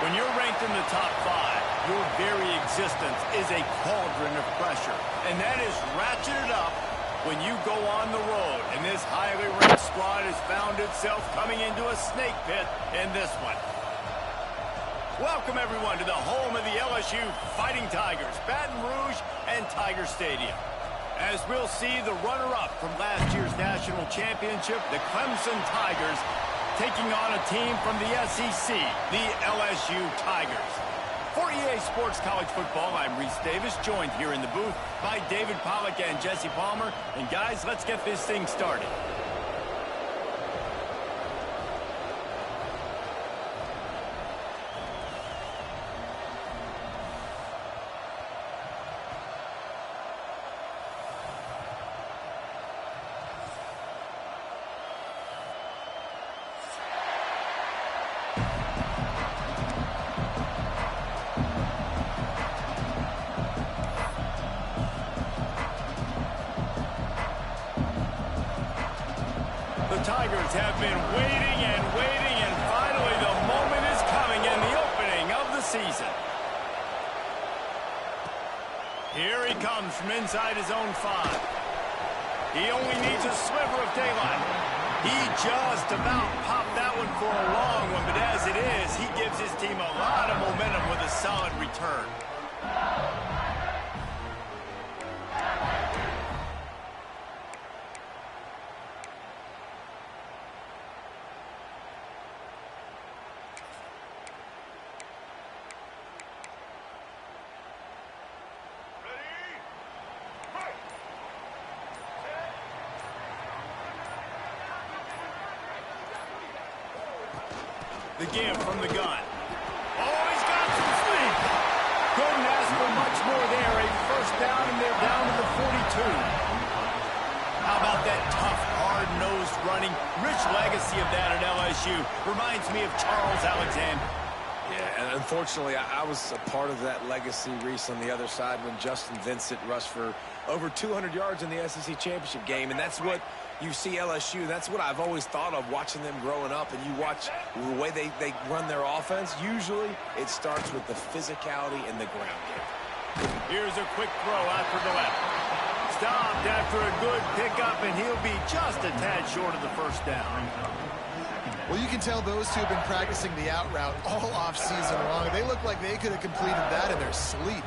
When you're ranked in the top 5, your very existence is a cauldron of pressure. And that is ratcheted up when you go on the road. And this highly ranked squad has found itself coming into a snake pit in this one. Welcome, everyone, to the home of the LSU Fighting Tigers, Baton Rouge and Tiger Stadium. As we'll see the runner-up from last year's national championship, the Clemson Tigers, taking on a team from the SEC, the LSU Tigers. For EA Sports College Football, I'm Reese Davis, joined here in the booth by David Pollack and Jesse Palmer. And guys, let's get this thing started. Tigers have been waiting and waiting, and finally the moment is coming in the opening of the season. Here he comes from inside his own 5. He only needs a sliver of daylight. He just about popped that one for a long one, but as it is, he gives his team a lot of momentum with a solid return. The give from the gun. Oh, he's got some speed. Couldn't ask for much more there. A first down, and they're down to the 42. How about that tough, hard-nosed running? Rich legacy of that at LSU. Reminds me of Charles Alexander. Yeah, and unfortunately, I was a part of that legacy, Reese, on the other side when Justin Vincent rushed for over 200 yards in the SEC championship game, and that's what you see LSU. That's what I've always thought of watching them growing up, and you watch the way they run their offense. Usually, it starts with the physicality and the ground game. Here's a quick throw out for the left. Stopped after a good pickup, and he'll be just a tad short of the first down. Well, you can tell those two have been practicing the out route all off-season long. They look like they could have completed that in their sleep.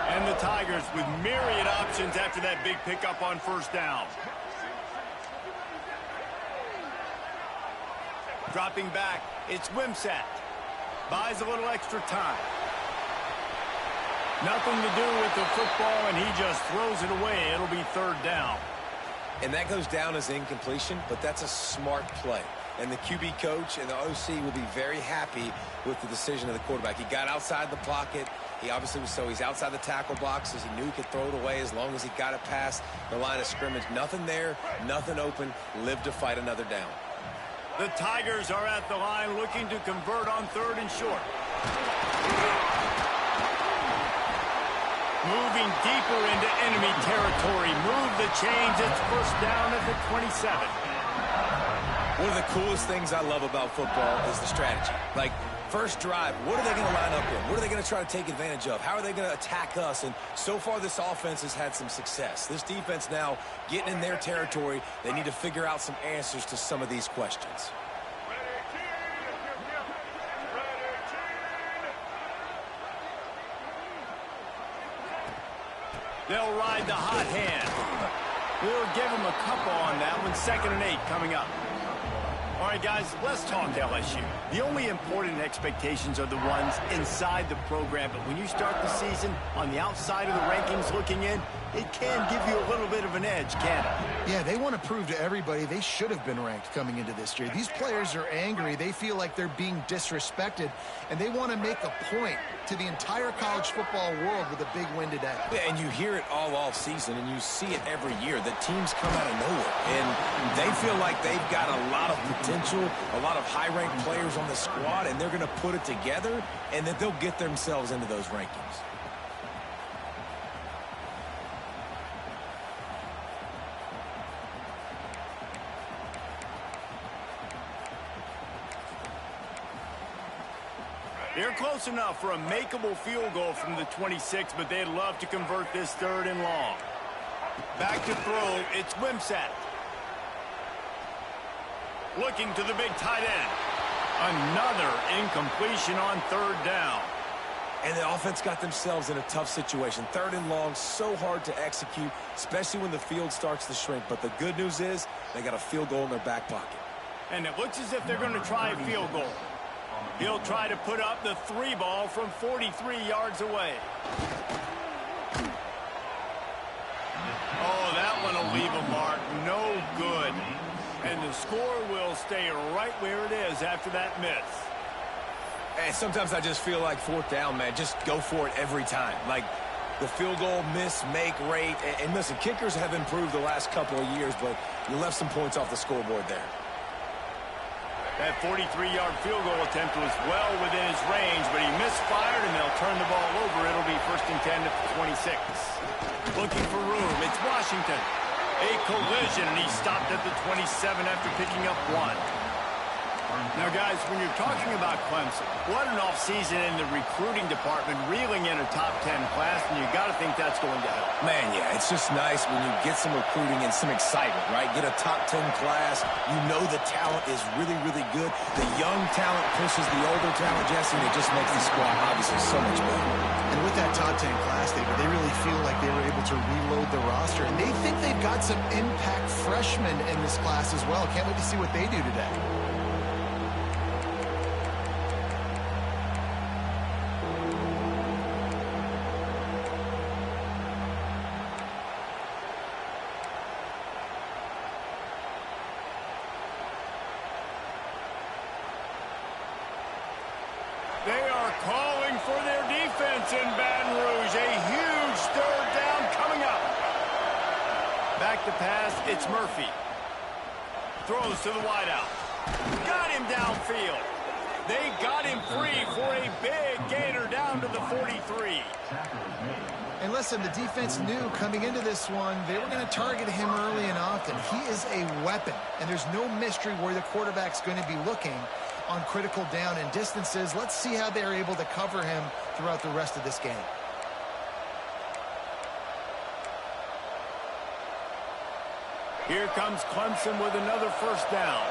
And the Tigers with myriad options after that big pickup on first down. Dropping back, it's Wimsatt. Buys a little extra time. Nothing to do with the football, and he just throws it away. It'll be third down. And that goes down as incompletion, but that's a smart play. And the QB coach and the OC will be very happy with the decision of the quarterback. He got outside the pocket. He obviously was he's outside the tackle boxes. He knew he could throw it away as long as he got it past the line of scrimmage. Nothing there, nothing open. Live to fight another down. The Tigers are at the line looking to convert on third and short. Moving deeper into enemy territory. Move the chains. It's first down at the 27. One of the coolest things I love about football is the strategy. Like, first drive, what are they going to line up in? What are they going to try to take advantage of? How are they going to attack us? And so far, this offense has had some success. This defense now getting in their territory. They need to figure out some answers to some of these questions. They'll ride the hot hand. We'll give them a couple on that one. 2nd and 8 coming up. All right, guys, let's talk LSU. The only important expectations are the ones inside the program, but when you start the season on the outside of the rankings looking in, it can give you a little bit of an edge, can't it? Yeah, they want to prove to everybody they should have been ranked coming into this year. These players are angry. They feel like they're being disrespected, and they want to make a point to the entire college football world with a big win today. Yeah, and you hear it all off season, and you see it every year. The teams come out of nowhere, and they feel like they've got a lot of potential, a lot of high-ranked players on the squad, and they're going to put it together, and that they'll get themselves into those rankings. They're close enough for a makeable field goal from the 26, but they'd love to convert this 3rd and long. Back to throw, it's Wimsatt. Looking to the big tight end. Another incompletion on 3rd down. And the offense got themselves in a tough situation. 3rd and long, so hard to execute, especially when the field starts to shrink. But the good news is they got a field goal in their back pocket. And it looks as if they're going to try a field goal. He'll try to put up the 3 ball from 43 yards away. Oh, that one will leave a mark. No good. And the score will stay right where it is after that miss. And sometimes I just feel like 4th down, man. Just go for it every time. Like the field goal miss, make rate. And listen, kickers have improved the last couple of years, but you left some points off the scoreboard there. That 43-yard field goal attempt was well within his range, but he misfired, and they'll turn the ball over. It'll be 1st and 10 at the 26. Looking for room. It's Washington. A collision, and he stopped at the 27 after picking up 1. Now, guys, when you're talking about Clemson, what an offseason in the recruiting department, reeling in a top 10 class, and you got to think that's going to help. Man, yeah, it's just nice when you get some recruiting and some excitement, right? Get a top 10 class. You know the talent is really, really good. The young talent pushes the older talent, Jesse, and it just makes the squad obviously so much better. And with that top 10 class, they really feel like they were able to reload the roster. And they think they've got some impact freshmen in this class as well. Can't wait to see what they do today. They are calling for their defense in Baton Rouge. A huge 3rd down coming up. Back to pass, it's Murphy. Throws to the wideout. Got him downfield. They got him free for a big gainer down to the 43. And listen, the defense knew coming into this one, they were going to target him early and often. He is a weapon, and there's no mystery where the quarterback's going to be looking on critical down and distances. Let's see how they're able to cover him throughout the rest of this game. Here comes Clemson with another 1st down.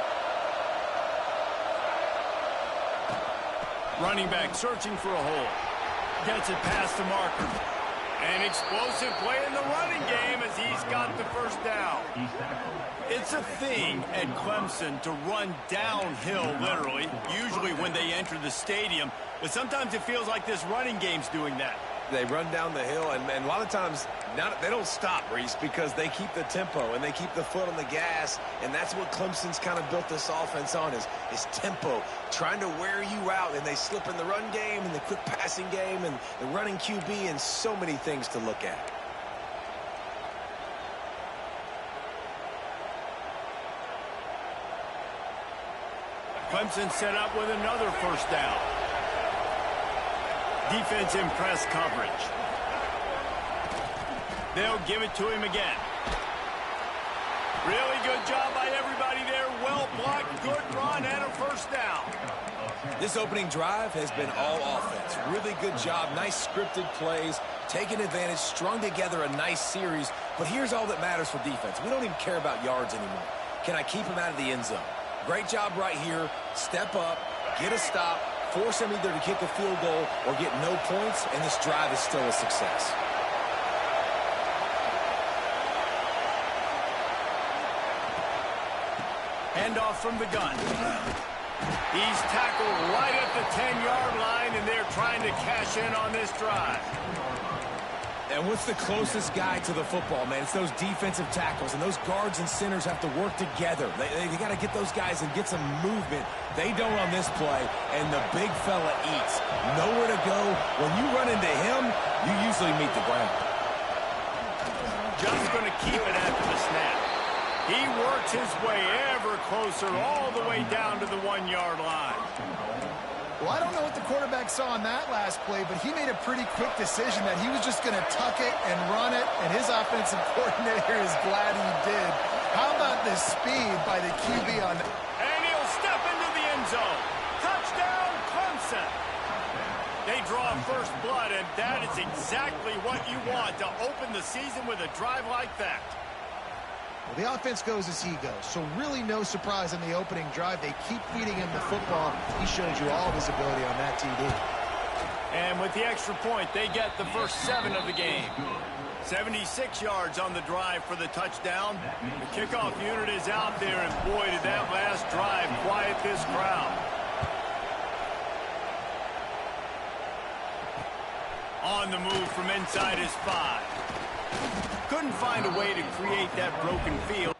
Running back searching for a hole. Gets it past the marker. An explosive play in the running game as he's got the 1st down. It's a thing at Clemson to run downhill, literally, usually when they enter the stadium. But sometimes it feels like this running game's doing that. They run down the hill, and a lot of times they don't stop, Reese, because they keep the tempo and they keep the foot on the gas, and that's what Clemson's kind of built this offense on is tempo, trying to wear you out, and they slip in the run game and the quick passing game and the running QB and so many things to look at. Clemson set up with another 1st down. Defense in press coverage. They'll give it to him again. Really good job by everybody there. Well blocked, good run, and a 1st down. This opening drive has been all offense. Really good job. Nice scripted plays, taking advantage, strung together a nice series. But here's all that matters for defense. We don't even care about yards anymore. Can I keep him out of the end zone? Great job right here. Step up, get a stop, force him either to kick a field goal or get no points, and this drive is still a success. Handoff from the gun. He's tackled right at the 10-yard line, and they're trying to cash in on this drive. And what's the closest guy to the football, man? It's those defensive tackles, and those guards and centers have to work together. They got to get those guys and get some movement. They don't on this play, and the big fella eats. Nowhere to go. When you run into him, you usually meet the ground. Just going to keep it after the snap. He works his way ever closer all the way down to the 1-yard line. Well, I don't know what the quarterback saw on that last play, but he made a pretty quick decision that he was just going to tuck it and run it, and his offensive coordinator is glad he did. How about the speed by the QB on... And he'll step into the end zone. Touchdown, Clemson. They draw first blood, and that is exactly what you want to open the season with a drive like that. Well, the offense goes as he goes, so really no surprise in the opening drive. They keep feeding him the football. He showed you all of his ability on that TD. And with the extra point, they get the first 7 of the game. 76 yards on the drive for the touchdown. The kickoff unit is out there, and boy, did that last drive quiet this crowd. On the move from inside his 5. Couldn't find a way to create that broken field.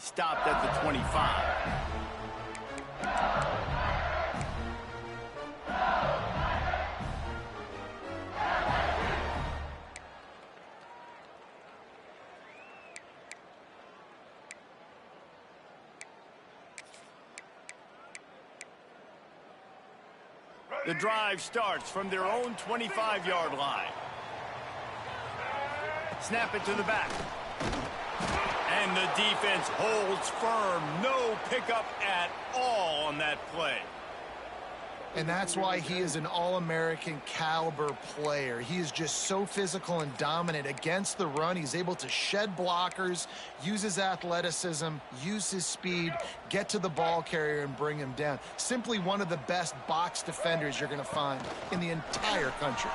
Stopped at the 25. The drive starts from their own 25-yard line. Snap it to the back. And the defense holds firm. No pickup at all on that play. And that's why he is an All-American caliber player. He is just so physical and dominant against the run. He's able to shed blockers, use his athleticism, use his speed, get to the ball carrier and bring him down. Simply one of the best box defenders you're going to find in the entire country.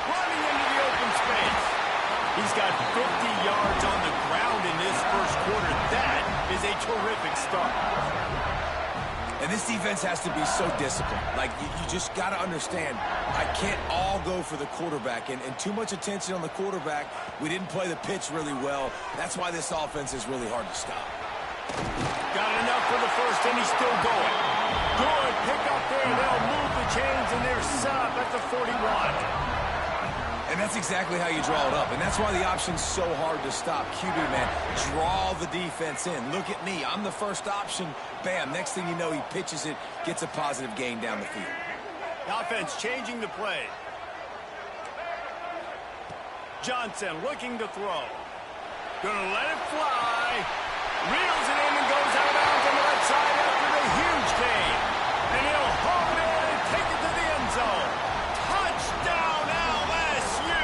Running into the open space. He's got 50 yards on the ground in this first quarter. That is a terrific start. And this defense has to be so disciplined. Like, you just got to understand, I can't all go for the quarterback. And too much attention on the quarterback. We didn't play the pitch really well. That's why this offense is really hard to stop. Got enough for the first, and he's still going. Good pick up there. They'll move the chains, and they're set up at the 41. And that's exactly how you draw it up. And that's why the option's so hard to stop. QB, man, draw the defense in. Look at me. I'm the first option. Bam. Next thing you know, he pitches it, gets a positive gain down the field. The offense changing the play. Johnson looking to throw. Gonna let it fly. Reels it in and goes out of bounds on the left side after the huge gain. And he'll haul it in and take it to the end zone. Touchdown, LSU!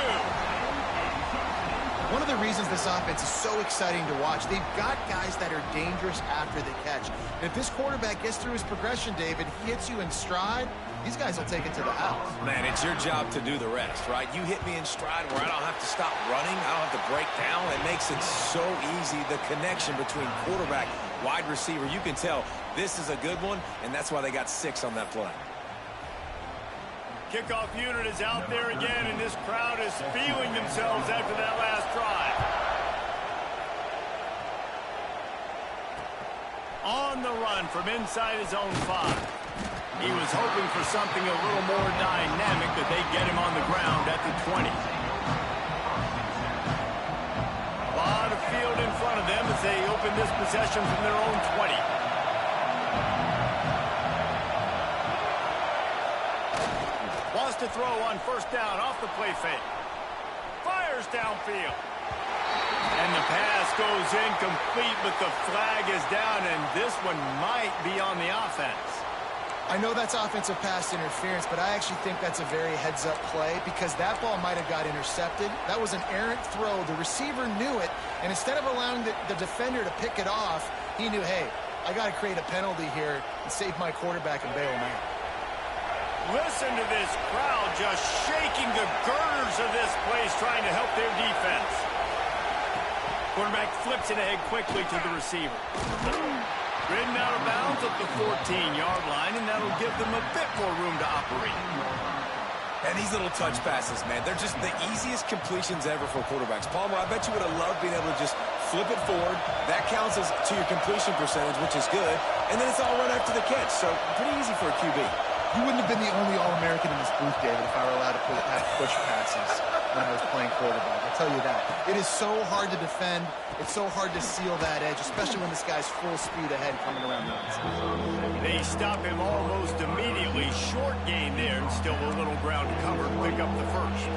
One of the reasons this offense is so exciting to watch, they've got guys that are dangerous after the catch. And if this quarterback gets through his progression, David, he hits you in stride, these guys will take it to the house. Man, it's your job to do the rest, right? You hit me in stride where I don't have to stop running. I don't have to break down. It makes it so easy, the connection between quarterback, wide receiver. You can tell this is a good one, and that's why they got 6 on that play. Kickoff unit is out there again, and this crowd is feeling themselves after that last drive. On the run from inside his own 5. He was hoping for something a little more dynamic, that they get him on the ground at the 20. A lot of field in front of them as they open this possession from their own 20. Wants to throw on first down off the play fake. Fires downfield. And the pass goes incomplete, but the flag is down, and this one might be on the offense. I know that's offensive pass interference, but I actually think that's a very heads-up play because that ball might have got intercepted. That was an errant throw. The receiver knew it, and instead of allowing the defender to pick it off, he knew, hey, I got to create a penalty here and save my quarterback and bail him out. Listen to this crowd just shaking the girders of this place, trying to help their defense. Quarterback flips it ahead quickly to the receiver. Ridden out of bounds at the 14-yard line, and that'll give them a bit more room to operate. And these little touch passes, man, they're just the easiest completions ever for quarterbacks. Palmer, I bet you would have loved being able to just flip it forward. That counts as to your completion percentage, which is good. And then it's all right after the catch, so pretty easy for a QB. You wouldn't have been the only All-American in this booth, David, if I were allowed to have push passes when I was playing quarterback. I'll tell you that. It is so hard to defend. It's so hard to seal that edge, especially when this guy's full speed ahead coming around the outside. They stop him almost immediately. Short gain there, and still a little ground to cover to pick up the first.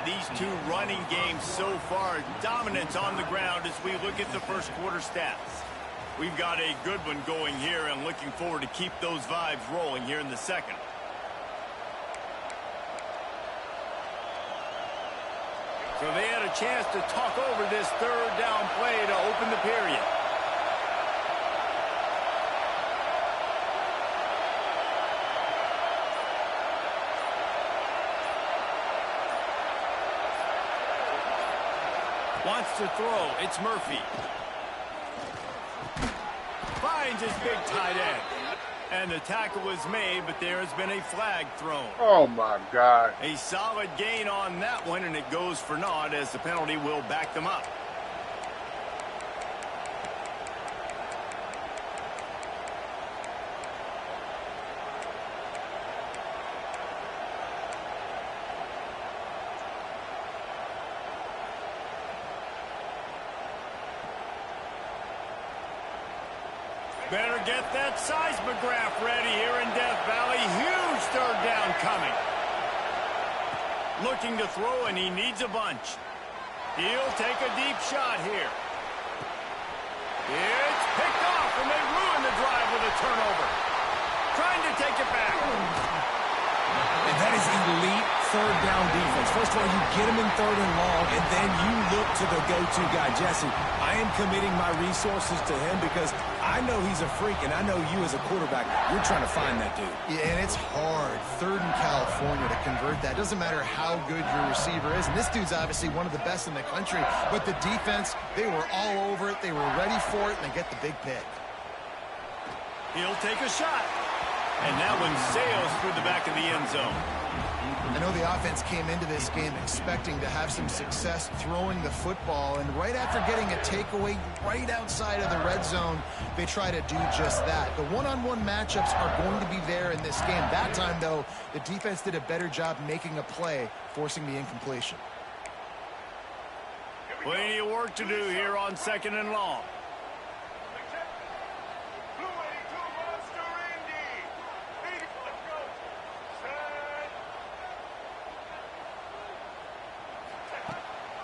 These two running games so far, dominance on the ground as we look at the first quarter stats. We've got a good one going here and looking forward to keep those vibes rolling here in the second. So they had a chance to talk over this third down play to open the period. Wants to throw. It's Murphy. Finds his big tight end. And the tackle was made, but there has been a flag thrown. Oh, my God. A solid gain on that one, and it goes for naught as the penalty will back them up. Better get that seismograph ready here in Death Valley. Huge third down coming. Looking to throw, and he needs a bunch. He'll take a deep shot here. It's picked off, and they ruin the drive with a turnover. Trying to take it back. And that is elite third down defense. First of all, you get him in third and long, and then you look to the go-to guy. Jesse, I am committing my resources to him because I know he's a freak, and I know you as a quarterback, you're trying to find that dude. Yeah, and it's hard, third in California, to convert that. Doesn't matter how good your receiver is, and this dude's obviously one of the best in the country, but the defense, they were all over it, they were ready for it, and they get the big pick. He'll take a shot, and that one sails through the back of the end zone. I know the offense came into this game expecting to have some success throwing the football, and right after getting a takeaway right outside of the red zone, they try to do just that. The one-on-one matchups are going to be there in this game. That time, though, the defense did a better job making a play, forcing the incompletion. Plenty of work to do here on second and long.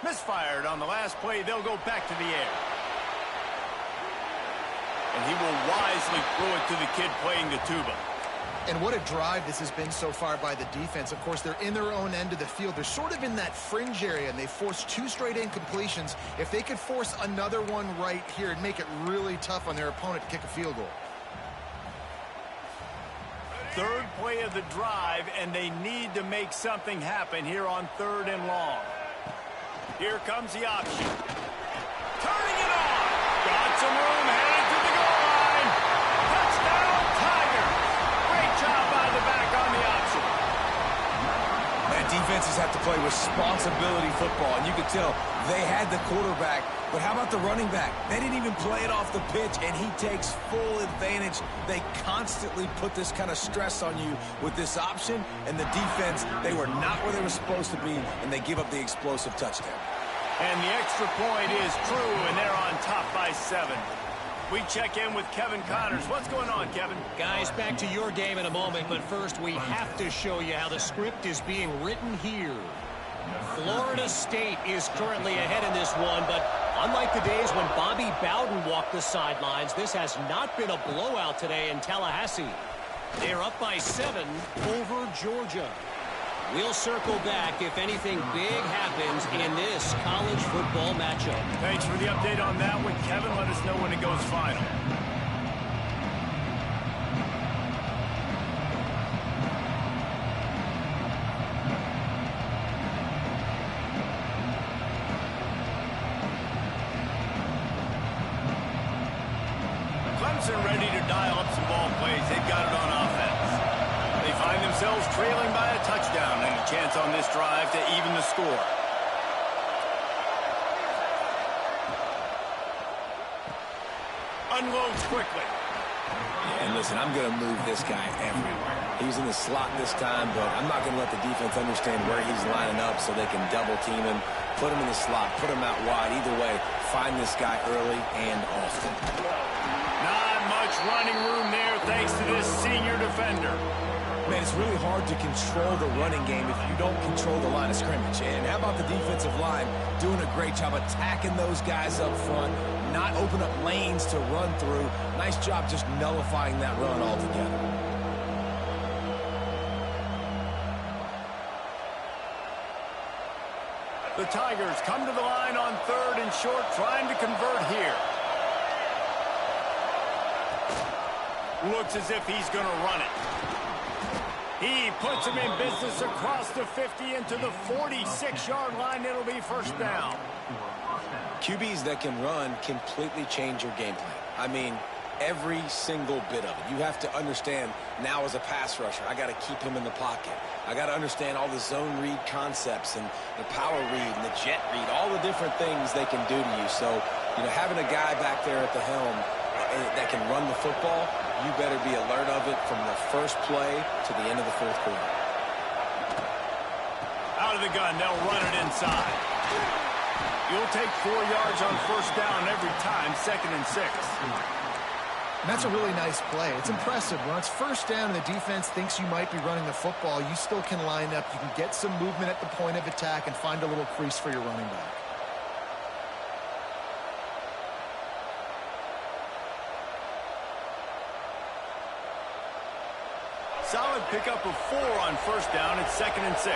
Misfired on the last play. They'll go back to the air. And he will wisely throw it to the kid playing the tuba. And what a drive this has been so far by the defense. Of course, they're in their own end of the field. They're sort of in that fringe area, and they forced 2 straight incompletions. If they could force another one right here and make it really tough on their opponent to kick a field goal. Third play of the drive, and they need to make something happen here on 3rd and long. Here comes the option. Turning it on. Got some room, headed to the goal line. Touchdown, Tigers. Great job by the back on the option. Man, defenses have to play responsibility football, and you could tell they had the quarterback. But how about the running back? They didn't even play it off the pitch, and he takes full advantage. They constantly put this kind of stress on you with this option, and the defense, they were not where they were supposed to be, and they give up the explosive touchdown. And the extra point is true, and they're on top by 7. We check in with Kevin Connors. What's going on, Kevin? Guys, back to your game in a moment, but first we have to show you how the script is being written here. Florida State is currently ahead in this one, but unlike the days when Bobby Bowden walked the sidelines, this has not been a blowout today in Tallahassee. They're up by 7 over Georgia. We'll circle back if anything big happens in this college football matchup. Thanks for the update on that one, Kevin. Let us know when it goes final. Clemson ready to dial up some ball plays. They've got it on offense. They find themselves trailing by a touchdown and a chance on this drive to even the score. Unloads quickly. And listen, I'm going to move this guy everywhere. He's in the slot this time, but I'm not going to let the defense understand where he's lining up so they can double team him, put him in the slot, put him out wide. Either way, find this guy early and often. Not much running room there thanks to this senior defender. Man, it's really hard to control the running game if you don't control the line of scrimmage. And how about the defensive line doing a great job attacking those guys up front, not open up lanes to run through. Nice job just nullifying that run altogether. The Tigers come to the line on 3rd and short, trying to convert here. Looks as if he's going to run it. He puts him in business across the 50 into the 46-yard line. It'll be first down. QBs that can run completely change your game plan. I mean, every single bit of it. You have to understand now as a pass rusher, I got to keep him in the pocket. I got to understand all the zone read concepts and the power read and the jet read, all the different things they can do to you. So, you know, having a guy back there at the helm that can run the football, you better be alert of it from the first play to the end of the 4th quarter. Out of the gun, they'll run it inside. You'll take 4 yards on first down every time, 2nd and 6. And that's a really nice play. It's impressive. When it's first down and the defense thinks you might be running the football, you still can line up. You can get some movement at the point of attack and find a little crease for your running back. Solid pickup of 4 on first down. It's 2nd and 6.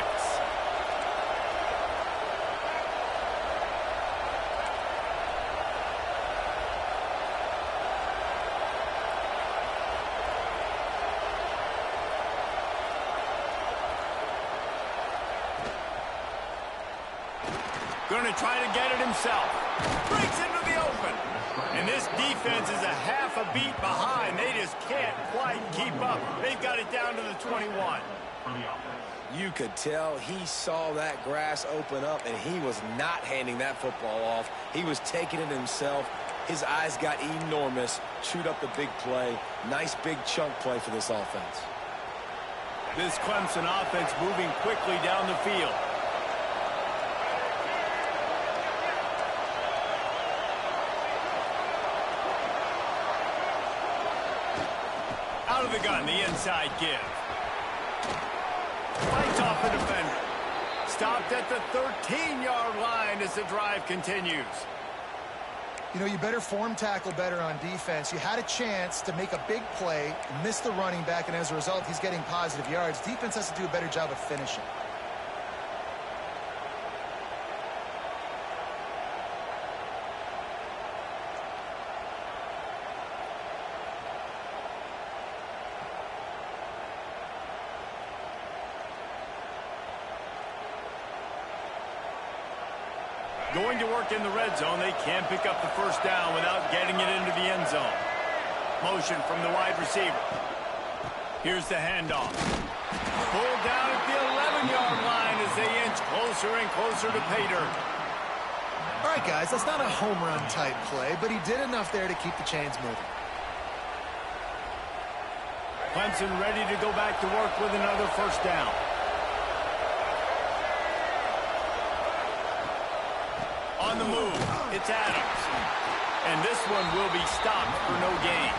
Going to try to get it himself. Breaks into the open. And this defense is a half a beat behind. They just can't quite keep up. They've got it down to the 21. You could tell he saw that grass open up, and he was not handing that football off. He was taking it himself. His eyes got enormous. Chewed up the big play. Nice big chunk play for this offense. This Clemson offense moving quickly down the field. Out of the gun, the inside give. Fights off the defender. Stopped at the 13-yard line as the drive continues. You know, you better form tackle better on defense. You had a chance to make a big play, miss the running back, and as a result, he's getting positive yards. Defense has to do a better job of finishing. Going to work in the red zone. They can pick up the first down without getting it into the end zone. Motion from the wide receiver. Here's the handoff. Pulled down at the 11-yard line as they inch closer and closer to pay dirt. All right, guys, that's not a home run type play, but he did enough there to keep the chains moving. Clemson ready to go back to work with another first down. On the move, it's Adams. And this one will be stopped for no gain.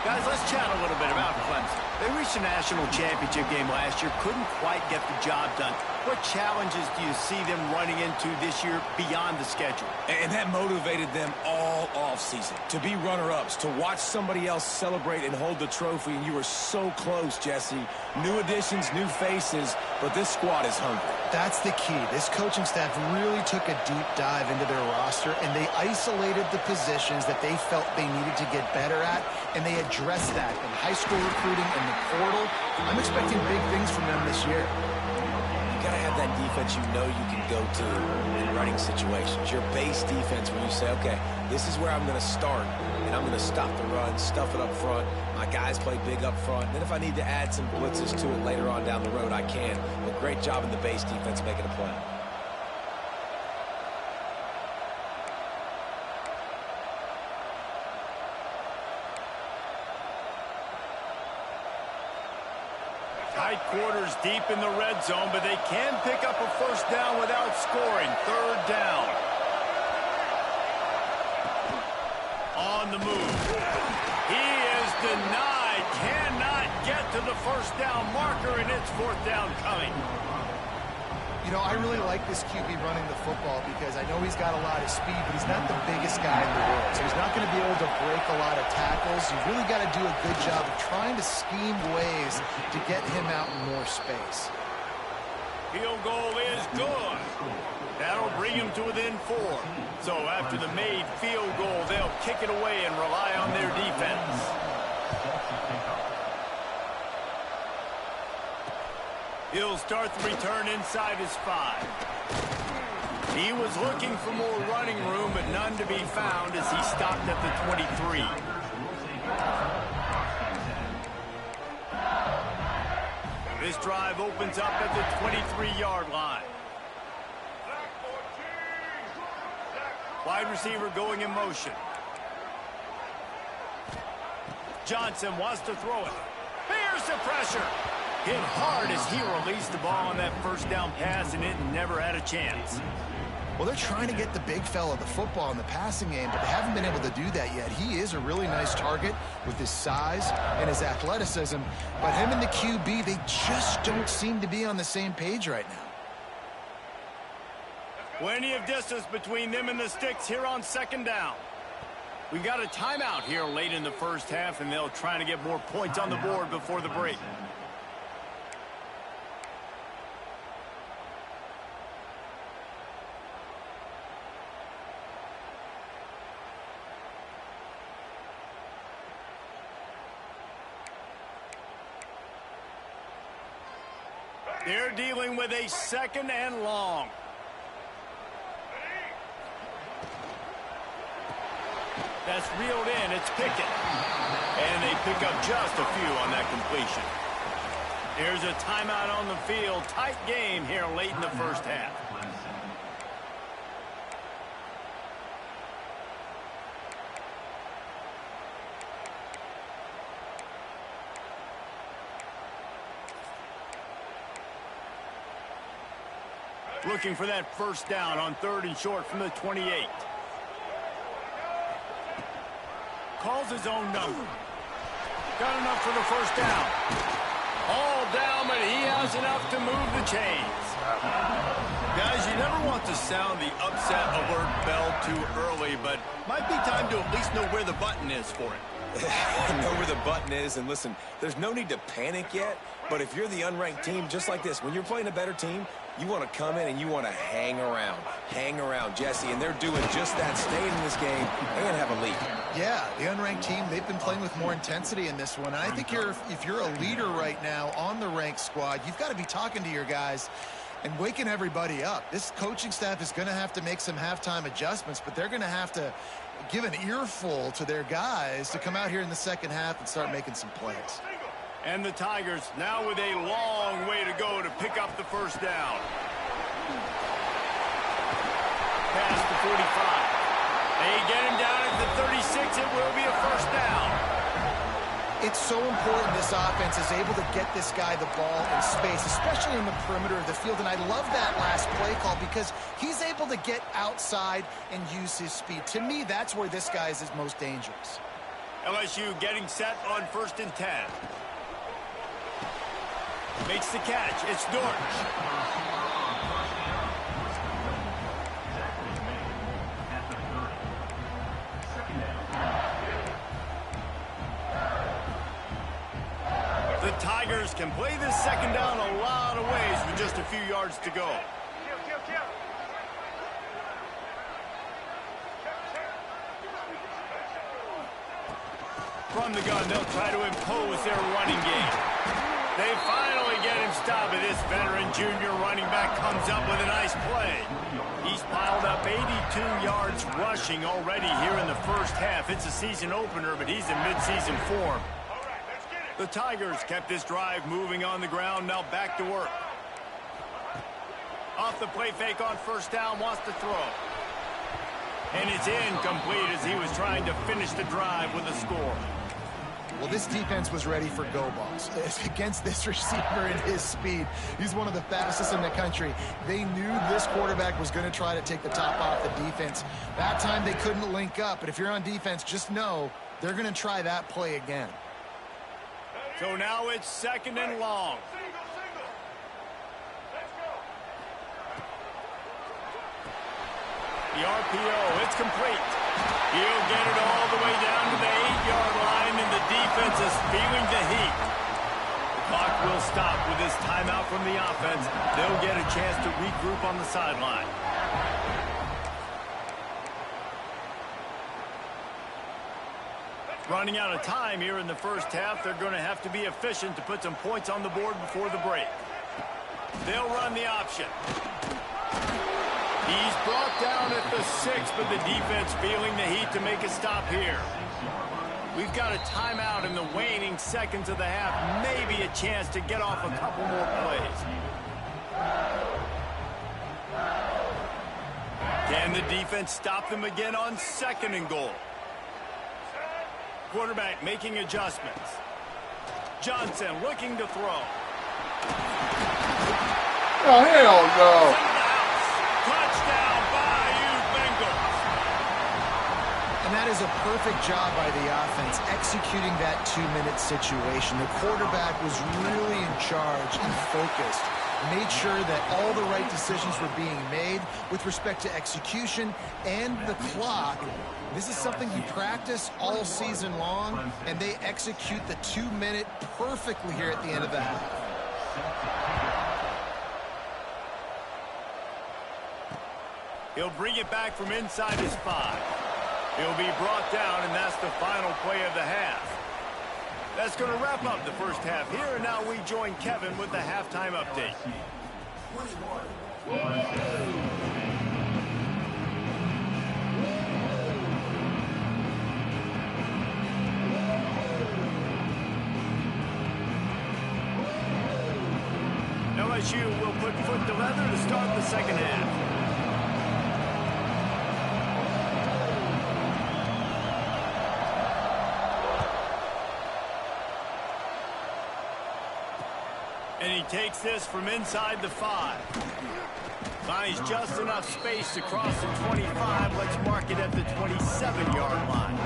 Guys, let's chat a little bit about Clemson. They reached a national championship game last year, couldn't quite get the job done. What challenges do you see them running into this year beyond the schedule? And that motivated them all offseason to be runner-ups, to watch somebody else celebrate and hold the trophy, and you were so close, Jesse. New additions, new faces, but this squad is hungry. That's the key. This coaching staff really took a deep dive into their roster, and they isolated the positions that they felt they needed to get better at, and they addressed that in high school recruiting and the portal. I'm expecting big things from them this year. You got to have that defense you know you can go to in running situations. Your base defense where you say, okay, this is where I'm going to start, and I'm going to stop the run, stuff it up front. My guys play big up front. Then if I need to add some blitzes to it later on down the road, I can. But great job in the base defense making a play. Tight quarters deep in the red zone, but they can pick up a first down without scoring. Third down. On the move. He is denied. Cannot get to the first down marker, and it's fourth down coming. You know, I really like this QB running the football because I know he's got a lot of speed, but he's not the biggest guy in the world. So he's not going to be able to break a lot of tackles. You've really got to do a good job of trying to scheme ways to get him out in more space. Field goal is good. That'll bring him to within 4. So after the made field goal, they'll kick it away and rely on their defense. He'll start the return inside his 5. He was looking for more running room, but none to be found as he stopped at the 23. This drive opens up at the 23-yard line. Wide receiver going in motion. Johnson wants to throw it. Here's the pressure. Hit hard as he released the ball on that first down pass, and it never had a chance. Well, they're trying to get the big fella the football in the passing game, but they haven't been able to do that yet. He is a really nice target with his size and his athleticism, but him and the QB, they just don't seem to be on the same page right now. Plenty of distance between them and the sticks here on second down. We've got a timeout here late in the first half, and they'll try to get more points on the board before the break. They're dealing with a second and long. That's reeled in. It's Pickett. And they pick up just a few on that completion. Here's a timeout on the field. Tight game here late in the first half. Looking for that first down on 3rd and short from the 28. Calls his own number. Got enough for the first down. All down, but he has enough to move the chains. Guys, you never want to sound the upset alert bell too early, but might be time to at least know where the button is for it. Know where the button is, and listen, there's no need to panic yet, but if you're the unranked team, just like this, when you're playing a better team, you want to come in and you want to hang around, Jesse, and they're doing just that, staying in this game. They're going to have a lead. Yeah, the unranked team, they've been playing with more intensity in this one. And I think if you're a leader right now on the ranked squad, you've got to be talking to your guys And waking everybody up. This coaching staff is going to have to make some halftime adjustments, but they're going to have to give an earful to their guys to come out here in the second half and start making some plays. And the Tigers now with a long way to go to pick up the first down. Past the 45. They get him down at the 36. It will be a first down. It's so important this offense is able to get this guy the ball in space, especially in the perimeter of the field. And I love that last play call because he's able to get outside and use his speed. To me, that's where this guy is most dangerous. LSU getting set on 1st and 10. Makes the catch. It's Dortch. The Tigers can play this second down a lot of ways with just a few yards to go. From the gun, they'll try to impose their running game. They finally get him stopped, but this veteran junior running back comes up with a nice play. He's piled up 82 yards rushing already here in the first half. It's a season opener, but he's in midseason form. The Tigers kept this drive moving on the ground, now back to work. Off the play fake on first down, wants to throw. And it's incomplete as he was trying to finish the drive with a score. Well, this defense was ready for go balls against this receiver and his speed. He's one of the fastest in the country. They knew this quarterback was going to try to take the top off the defense. That time they couldn't link up, but if you're on defense, just know they're going to try that play again. So now it's 2nd and long. The RPO, it's complete. He'll get it all the way down to the 8-yard line, and the defense is feeling the heat. The clock will stop with this timeout from the offense. They'll get a chance to regroup on the sideline. Running out of time here in the first half. They're going to have to be efficient to put some points on the board before the break. They'll run the option. He's brought down at the 6, but the defense feeling the heat to make a stop here. We've got a timeout in the waning seconds of the half. Maybe a chance to get off a couple more plays. Can the defense stop them again on 2nd and goal? Quarterback making adjustments. Johnson looking to throw. Oh, hell no. Touchdown, Bayou Bengals. And that is a perfect job by the offense, executing that 2-minute situation. The quarterback was really in charge and focused. Made sure that all the right decisions were being made with respect to execution and the clock. This is something you practice all season long, and they execute the 2-minute perfectly here at the end of the half. He'll bring it back from inside his 5. He'll be brought down, and that's the final play of the half. That's going to wrap up the first half here, and now we join Kevin with the halftime update. LSU will put foot to leather to start the second half. And he takes this from inside the 5. Finds just enough space to cross the 25. Let's mark it at the 27-yard line.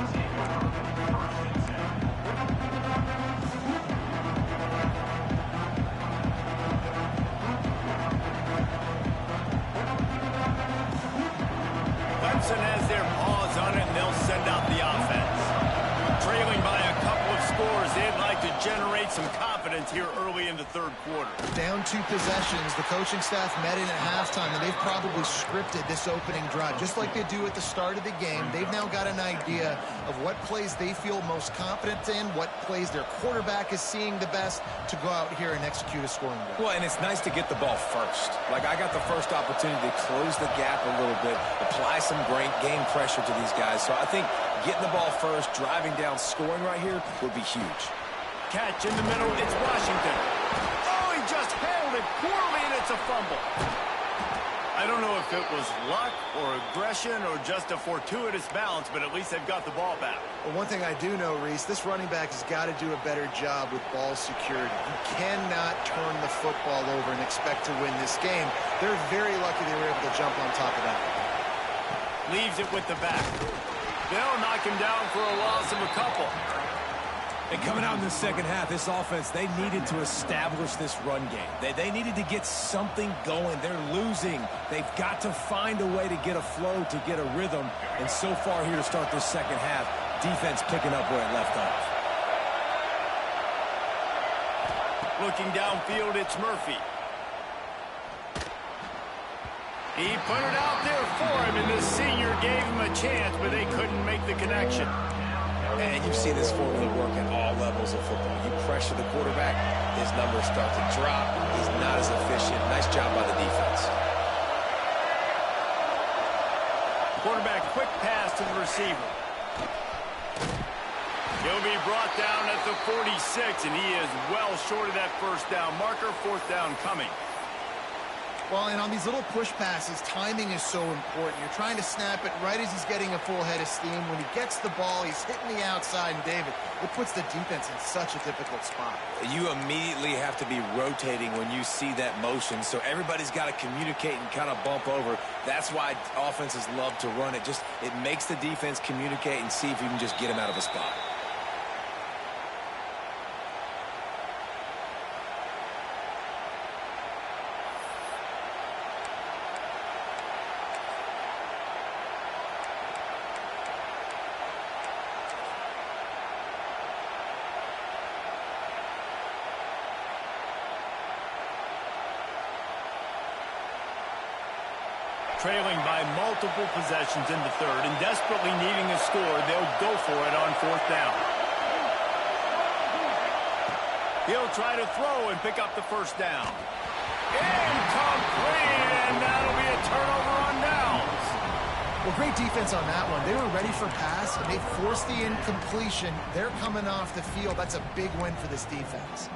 Clemson has their paws on it, and they'll send out the offense. Trailing by a couple of scores, they'd like to generate some confidence confidence here early in the third quarter. Down 2 possessions. The coaching staff met in at halftime, and they've probably scripted this opening drive. Just like they do at the start of the game, they've now got an idea of what plays they feel most confident in, what plays their quarterback is seeing the best to go out here and execute a scoring drive. Well, and it's nice to get the ball first. Like, I got the first opportunity to close the gap a little bit, apply some great game pressure to these guys. So I think getting the ball first, driving down, scoring right here would be huge. Catch in the middle, it's Washington. Oh, he just handled it poorly, and it's a fumble. I don't know if it was luck or aggression or just a fortuitous bounce, but at least they've got the ball back. Well, one thing I do know, Reese, this running back has got to do a better job with ball security. You cannot turn the football over and expect to win this game. They're very lucky they were able to jump on top of that. Leaves it with the back. They'll knock him down for a loss of a couple. And coming out in the second half, this offense, they needed to establish this run game. They needed to get something going. They're losing. They've got to find a way to get a flow, to get a rhythm. And so far here to start this second half, defense picking up where it left off. Looking downfield, it's Murphy. He put it out there for him, and the senior gave him a chance, but they couldn't make the connection. And you see this formula work at all levels of football. You pressure the quarterback, his numbers start to drop. He's not as efficient. Nice job by the defense. Quarterback quick pass to the receiver. He'll be brought down at the 46, and he is well short of that first down marker. Fourth down coming. Well, and on these little push passes, timing is so important. You're trying to snap it right as he's getting a full head of steam. When he gets the ball, he's hitting the outside, and David, it puts the defense in such a difficult spot. You immediately have to be rotating when you see that motion, so everybody's got to communicate and kind of bump over. That's why offenses love to run it. It makes the defense communicate and see if you can just get him out of a spot. Trailing by multiple possessions in the third and desperately needing a score, they'll go for it on fourth down. He'll try to throw and pick up the first down. Incomplete, and that'll be a turnover on downs. Well, great defense on that one. They were ready for pass, and they forced the incompletion. They're coming off the field. That's a big win for this defense.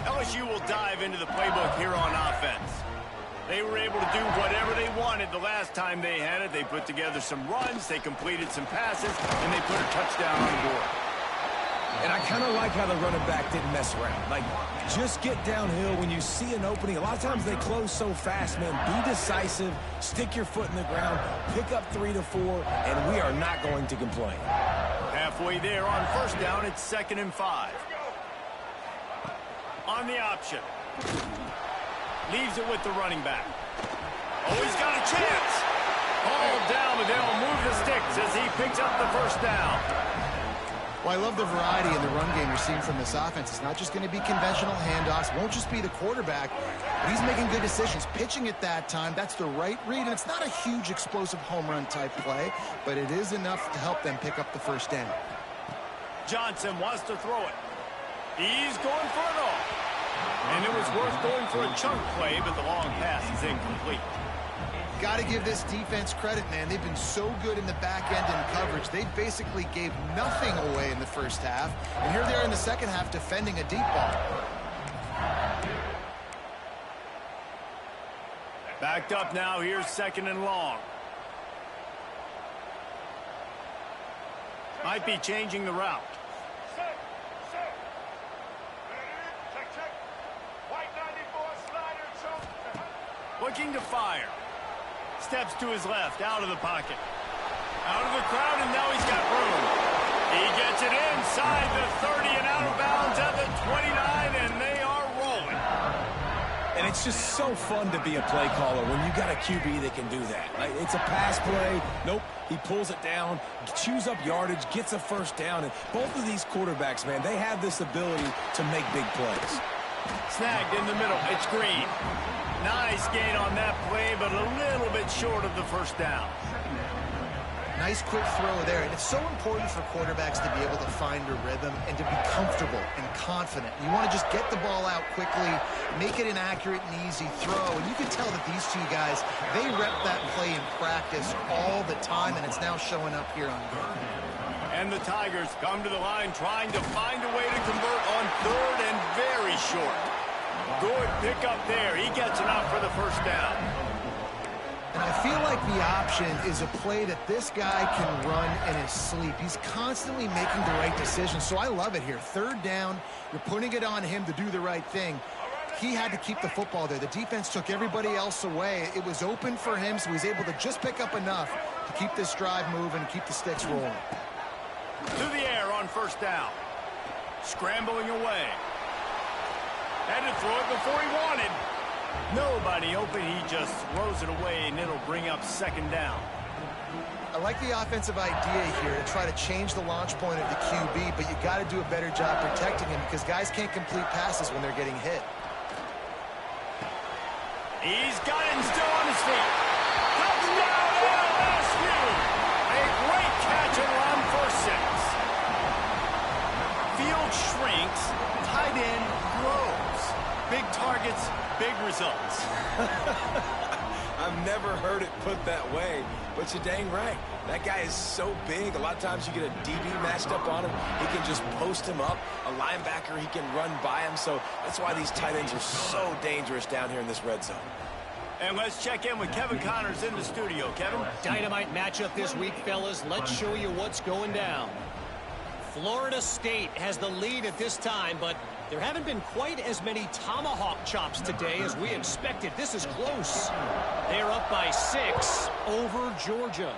LSU will dive into the playbook here on offense. They were able to do whatever they wanted the last time they had it. They put together some runs, they completed some passes, and they put a touchdown on the board. And I kind of like how the running back didn't mess around. Like, just get downhill when you see an opening. A lot of times they close so fast, man. Be decisive, stick your foot in the ground, pick up 3 to 4, and we are not going to complain. Halfway there on first down, it's 2nd and 5. On the option. Leaves it with the running back. Oh, he's got a chance. Ball down, but they'll move the sticks as he picks up the first down. Well, I love the variety in the run game you're seeing from this offense. It's not just going to be conventional handoffs. Won't just be the quarterback. But he's making good decisions. Pitching at that time, that's the right read. And it's not a huge explosive home run type play, but it is enough to help them pick up the first down. Johnson wants to throw it. He's going for it all. And it was worth going for a chunk play, but the long pass is incomplete. Got to give this defense credit, man. They've been so good in the back end in coverage. They basically gave nothing away in the first half. And here they are in the second half defending a deep ball. Backed up now. Here's 2nd and long. Might be changing the route. Looking to fire. Steps to his left, out of the pocket. Out of the crowd, and now he's got room. He gets it inside the 30 and out of bounds at the 29, and they are rolling. And it's It's just so fun to be a play caller when you got a QB that can do that. Like, it's a pass play. Nope. He pulls it down, chews up yardage, gets a first down. And both of these quarterbacks, man, they have this ability to make big plays. Snagged in the middle. It's Green. Nice gain on that play, but a little bit short of the first down. Nice quick throw there. And it's so important for quarterbacks to be able to find a rhythm and to be comfortable and confident. You want to just get the ball out quickly, make it an accurate and easy throw. And you can tell that these two guys, they rep that play in practice all the time, and it's now showing up here on game. And the Tigers come to the line trying to find a way to convert on third and very short. Good pickup there. He gets enough for the first down. And I feel like the option is a play that this guy can run in his sleep. He's constantly making the right decisions, so I love it here. Third down, you're putting it on him to do the right thing. He had to keep the football there. The defense took everybody else away. It was open for him, so he was able to just pick up enough to keep this drive moving and keep the sticks rolling. To the air on first down. Scrambling away. Had to throw it before he wanted. Nobody open. He just throws it away, and it'll bring up second down. I like the offensive idea here to try to change the launch point of the QB, but you got to do a better job protecting him because guys can't complete passes when they're getting hit. He's got it and still on his feet. Touchdown, LSU! A great catch and run for 6. Field shrinks, tight end grows. Big targets, big results. I've never heard it put that way, but you're dang right. That guy is so big. A lot of times you get a DB matched up on him. He can just post him up. A linebacker, he can run by him. So that's why these tight ends are so dangerous down here in this red zone. And let's check in with Kevin Connors in the studio. Kevin? Dynamite matchup this week, fellas. Let's show you what's going down. Florida State has the lead at this time, but there haven't been quite as many tomahawk chops today as we expected. This is close. They're up by 6 over Georgia.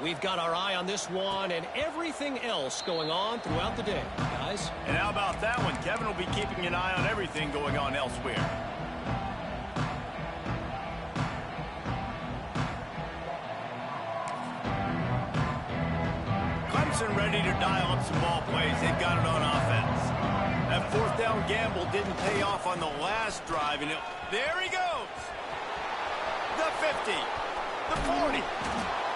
We've got our eye on this one and everything else going on throughout the day, guys. And how about that one? Kevin will be keeping an eye on everything going on elsewhere. Clemson ready to dial up some ball plays. They've got it on offense. That fourth down gamble didn't pay off on the last drive. And there he goes. The 50. The 40.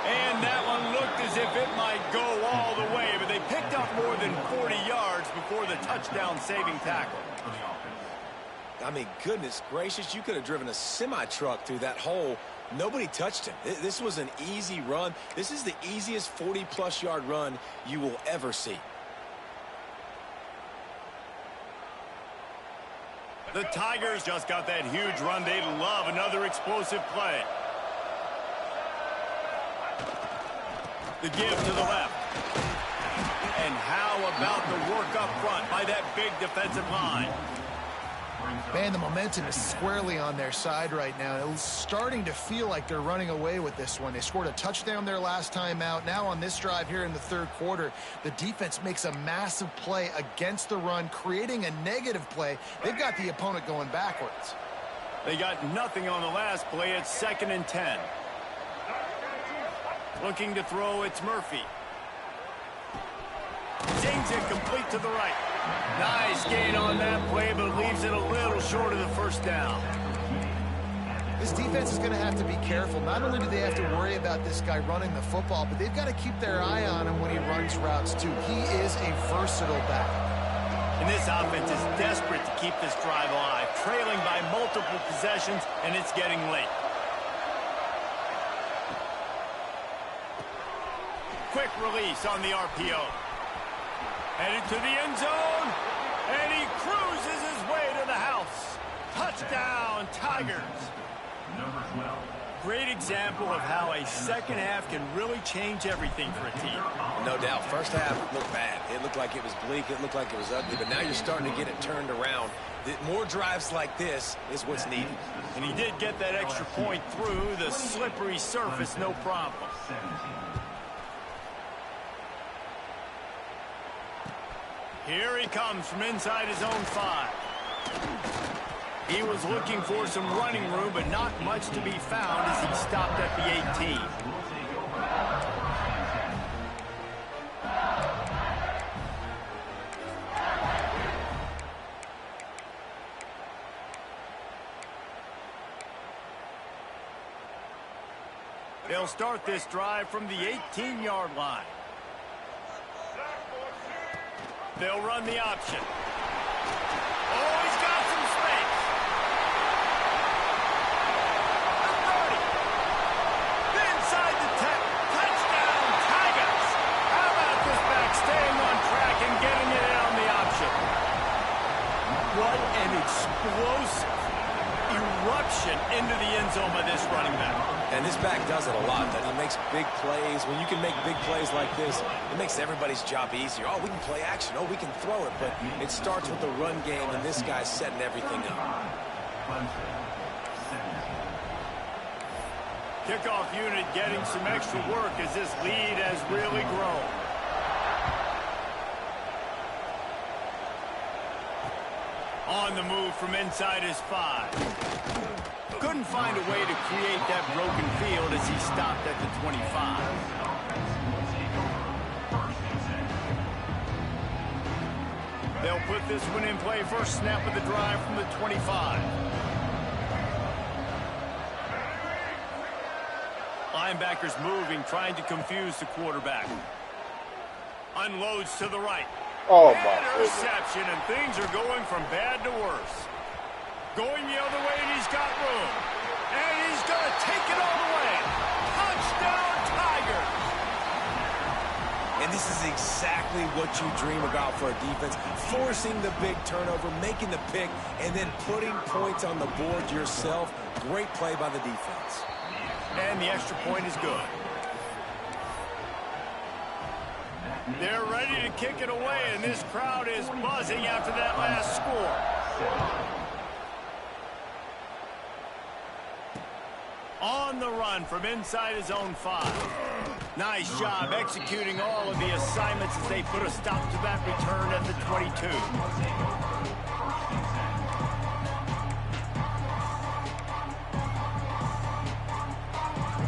And that one looked as if it might go all the way. But they picked up more than 40 yards before the touchdown-saving tackle. I mean, goodness gracious, you could have driven a semi-truck through that hole. Nobody touched him. This was an easy run. This is the easiest 40-plus yard run you will ever see. The Tigers just got that huge run. They love another explosive play. The give to the left. And how about the work up front by that big defensive line? Man, the momentum is squarely on their side right now. It's starting to feel like they're running away with this one. They scored a touchdown their last time out. Now on this drive here in the third quarter, the defense makes a massive play against the run, creating a negative play. They've got the opponent going backwards. They got nothing on the last play. It's 2nd and 10. Looking to throw, it's Murphy. Zings it complete to the right. Nice gain on that play, but leaves it a little short of the first down. This defense is going to have to be careful. Not only do they have to worry about this guy running the football, but they've got to keep their eye on him when he runs routes, too. He is a versatile back. And this offense is desperate to keep this drive alive, trailing by multiple possessions, and it's getting late. Quick release on the RPO. Headed to the end zone, and he cruises his way to the house. Touchdown, Tigers. Number 12. Great example of how a second half can really change everything for a team. No doubt. First half looked bad. It looked like it was bleak. It looked like it was ugly. But now you're starting to get it turned around. More drives like this is what's needed. And he did get that extra point through the slippery surface, no problem. Here he comes from inside his own 5. He was looking for some running room, but not much to be found as he stopped at the 18. They'll start this drive from the 18-yard line. They'll run the option. Oh, he's got some space. Inside the 10. Touchdown, Tigers. How about this back staying on track and getting it in on the option? What an explosive eruption into the end zone by this running back. And this back does it a lot. That he makes big plays. When you can make big plays like this, it makes everybody's job easier. Oh, we can play action. Oh, we can throw it. But it starts with the run game, and this guy's setting everything up. Kickoff unit getting some extra work as this lead has really grown. On the move from inside his 5. Couldn't find a way to create that broken field as he stopped at the 25. They'll put this one in play first snap of the drive from the 25. Linebackers moving, trying to confuse the quarterback. Unloads to the right. Oh, my goodness. Interception, and things are going from bad to worse. Going the other way, and he's got room. And he's going to take it all the way. Touchdown, Tigers! And this is exactly what you dream about for a defense. Forcing the big turnover, making the pick, and then putting points on the board yourself. Great play by the defense. And the extra point is good. They're ready to kick it away, and this crowd is buzzing after that last score. On the run from inside his own 5. Nice job executing all of the assignments as they put a stop to that return at the 22.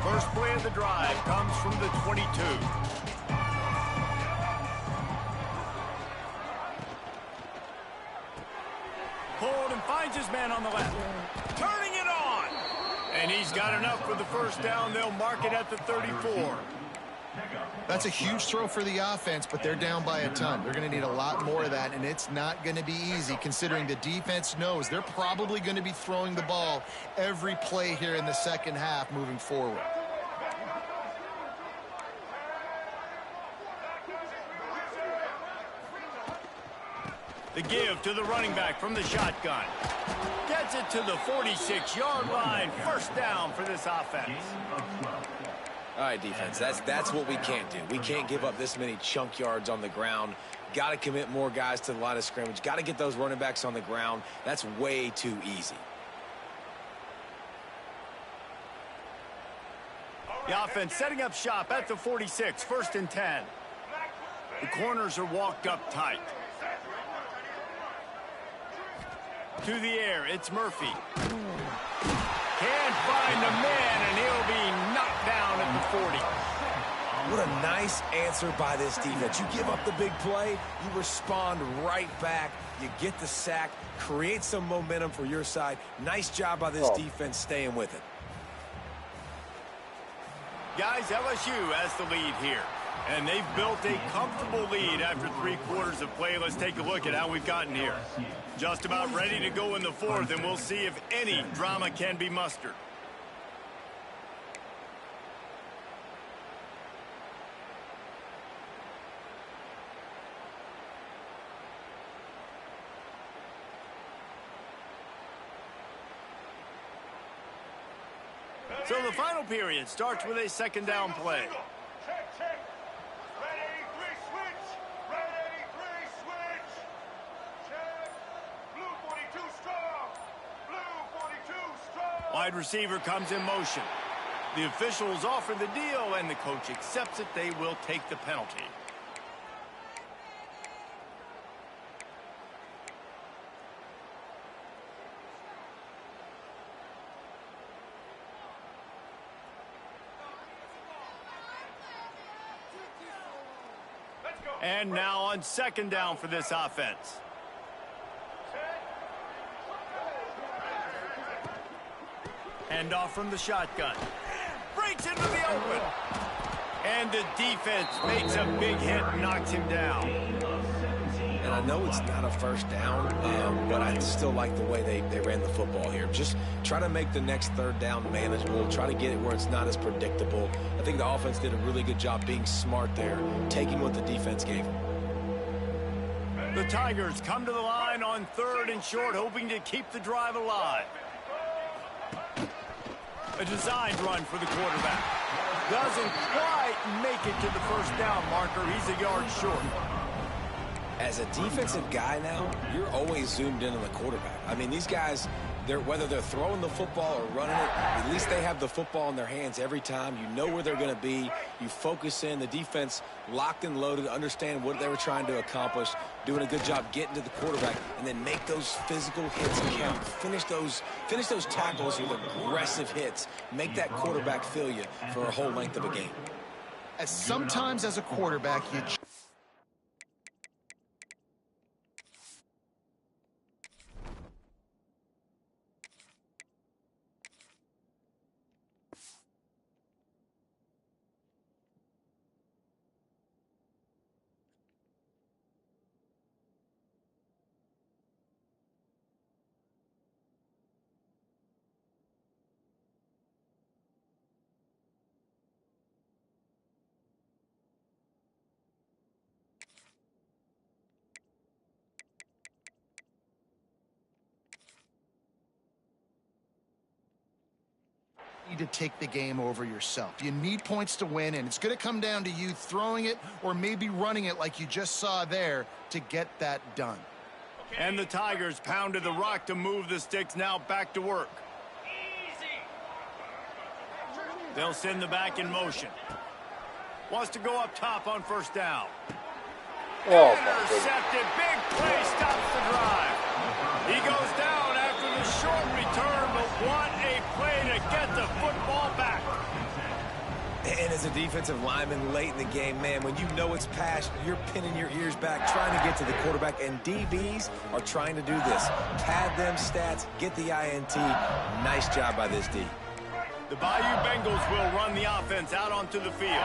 First play of the drive comes from the 22. Pulled and finds his man on the left. Turning it on. And he's got enough for the first down. They'll mark it at the 34. That's a huge throw for the offense, but they're down by a ton. They're going to need a lot more of that, and it's not going to be easy considering the defense knows they're probably going to be throwing the ball every play here in the second half moving forward. The give to the running back from the shotgun. Gets it to the 46-yard line. First down for this offense. All right, defense, that's what we can't do. We can't give up this many chunk yards on the ground. Got to commit more guys to the line of scrimmage. Got to get those running backs on the ground. That's way too easy. The offense setting up shop at the 46, 1st and 10. The corners are walked up tight. To the air, it's Murphy. Can't find the man, and he'll be knocked down at the 40. What a nice answer by this defense. You give up the big play, you respond right back, you get the sack, create some momentum for your side. Nice job by this defense staying with it. Guys, LSU has the lead here. And they've built a comfortable lead after 3 quarters of play. Let's take a look at how we've gotten here. Just about ready to go in the 4th, and we'll see if any drama can be mustered. So the final period starts with a 2nd down play. Wide receiver comes in motion. The officials offer the deal, and the coach accepts it. They will take the penalty. And now on second down for this offense. Hand off from the shotgun. Breaks into the open. And the defense makes a big hit and knocks him down. And I know it's not a first down, but I still like the way they ran the football here. Just try to make the next third down manageable. Try to get it where it's not as predictable. I think the offense did a really good job being smart there, taking what the defense gave them. The Tigers come to the line on third and short, hoping to keep the drive alive. A designed run for the quarterback. Doesn't quite make it to the first down marker. He's a yard short. As a defensive guy now, you're always zoomed in on the quarterback. I mean, these guys, whether they're throwing the football or running it, at least they have the football in their hands every time. You know where they're going to be. You focus in. The defense locked and loaded, understand what they were trying to accomplish, doing a good job getting to the quarterback, and then make those physical hits count. Finish those tackles with aggressive hits. Make that quarterback feel you for a whole length of a game. Sometimes as a quarterback, you need to take the game over yourself. You need points to win, and it's going to come down to you throwing it or maybe running it like you just saw there to get that done. And the Tigers pounded the rock to move the sticks, now back to work. They'll send the back in motion. Wants to go up top on first down. Oh, intercepted. Big play stops the drive. He goes down after the short return, but what a play to get the football back. And as a defensive lineman late in the game, man, when you know it's past, you're pinning your ears back, trying to get to the quarterback, and DBs are trying to do this. Pad them stats, get the INT. Nice job by this D. The Bayou Bengals will run the offense out onto the field.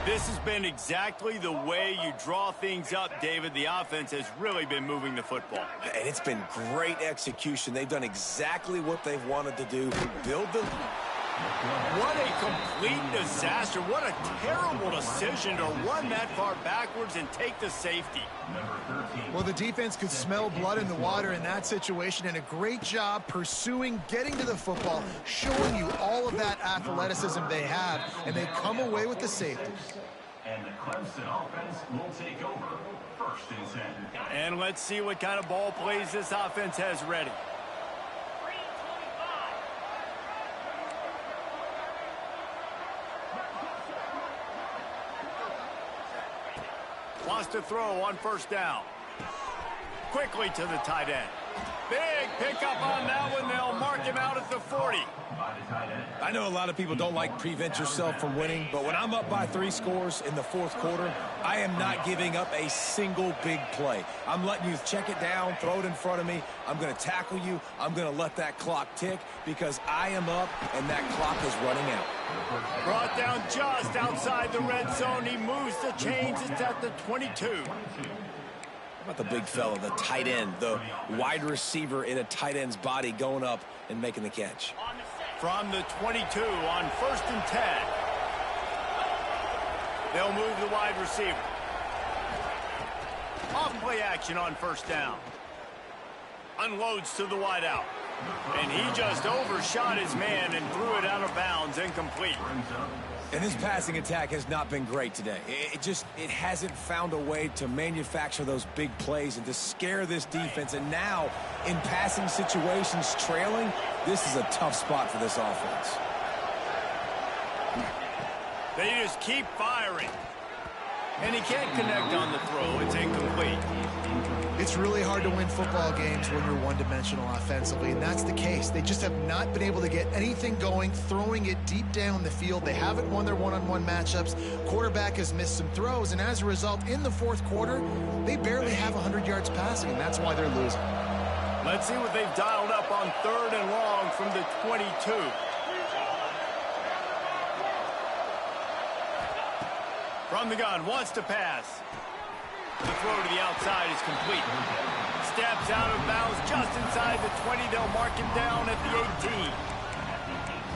This has been exactly the way you draw things up, David. The offense has really been moving the football. And it's been great execution. They've done exactly what they've wanted to do. Build the... What a complete disaster. What a terrible decision to run that far backwards and take the safety. Well, the defense could smell blood in the water in that situation, and a great job pursuing, getting to the football, showing you all of that athleticism they have, and they come away with the safety. And the Clemson offense will take over first and 10. And let's see what kind of ball plays this offense has ready. Wants to throw on first down. Quickly to the tight end. Big pickup on that one. They'll mark him out at the 40. I know a lot of people don't like prevent yourself from winning, but when I'm up by 3 scores in the fourth quarter, I am not giving up a single big play. I'm letting you check it down, throw it in front of me. I'm going to tackle you. I'm going to let that clock tick because I am up and that clock is running out. Brought down just outside the red zone. He moves the chains. It's at the 22. How about the big fella, the tight end, the wide receiver in a tight end's body going up and making the catch. From the 22 on first and 10. They'll move the wide receiver. Off play action on first down. Unloads to the wideout. And he just overshot his man and threw it out of bounds, incomplete. And this passing attack has not been great today. It hasn't found a way to manufacture those big plays and to scare this defense. And now, in passing situations, trailing, this is a tough spot for this offense. They just keep firing. And he can't connect on the throw. It's incomplete. It's really hard to win football games when you're one-dimensional offensively, and that's the case. They just have not been able to get anything going, throwing it deep down the field. They haven't won their one-on-one matchups. Quarterback has missed some throws, and as a result, in the fourth quarter, they barely have 100 yards passing, and that's why they're losing. Let's see what they've dialed up on 3rd and long from the 22. From the gun, wants to pass. The throw to the outside is complete. Steps out of bounds just inside the 20. They'll mark him down at the 18.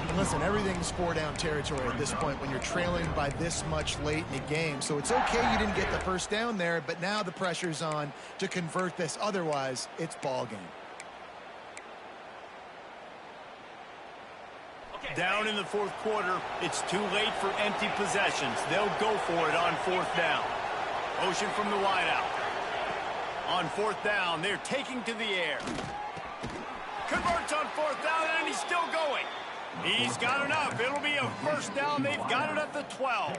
And listen, everything's four-down territory at this point when you're trailing by this much late in the game. So it's okay you didn't get the first down there, but now the pressure's on to convert this. Otherwise, it's ball game. Down in the fourth quarter, it's too late for empty possessions. They'll go for it on 4th down. Motion from the wideout. On 4th down, they're taking to the air. Converts on 4th down, and he's still going. He's got enough. It'll be a first down. They've got it at the 12.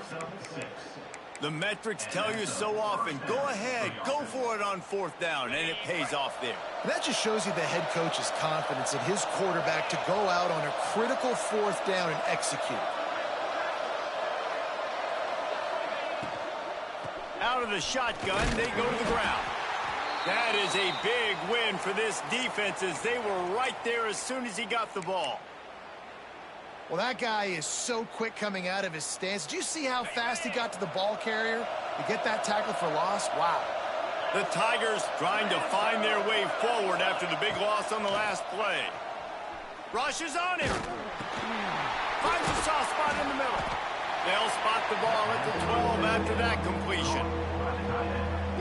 The metrics tell you so often, go ahead, go for it on 4th down, and it pays off there. And that just shows you the head coach's confidence in his quarterback to go out on a critical 4th down and execute. Out of the shotgun, they go to the ground. That is a big win for this defense as they were right there as soon as he got the ball. Well, that guy is so quick coming out of his stance. Did you see how fast he got to the ball carrier to get that tackle for loss? Wow. The Tigers trying to find their way forward after the big loss on the last play. Rushes on him. Finds a soft spot in the middle. They'll spot the ball at the 12 after that completion.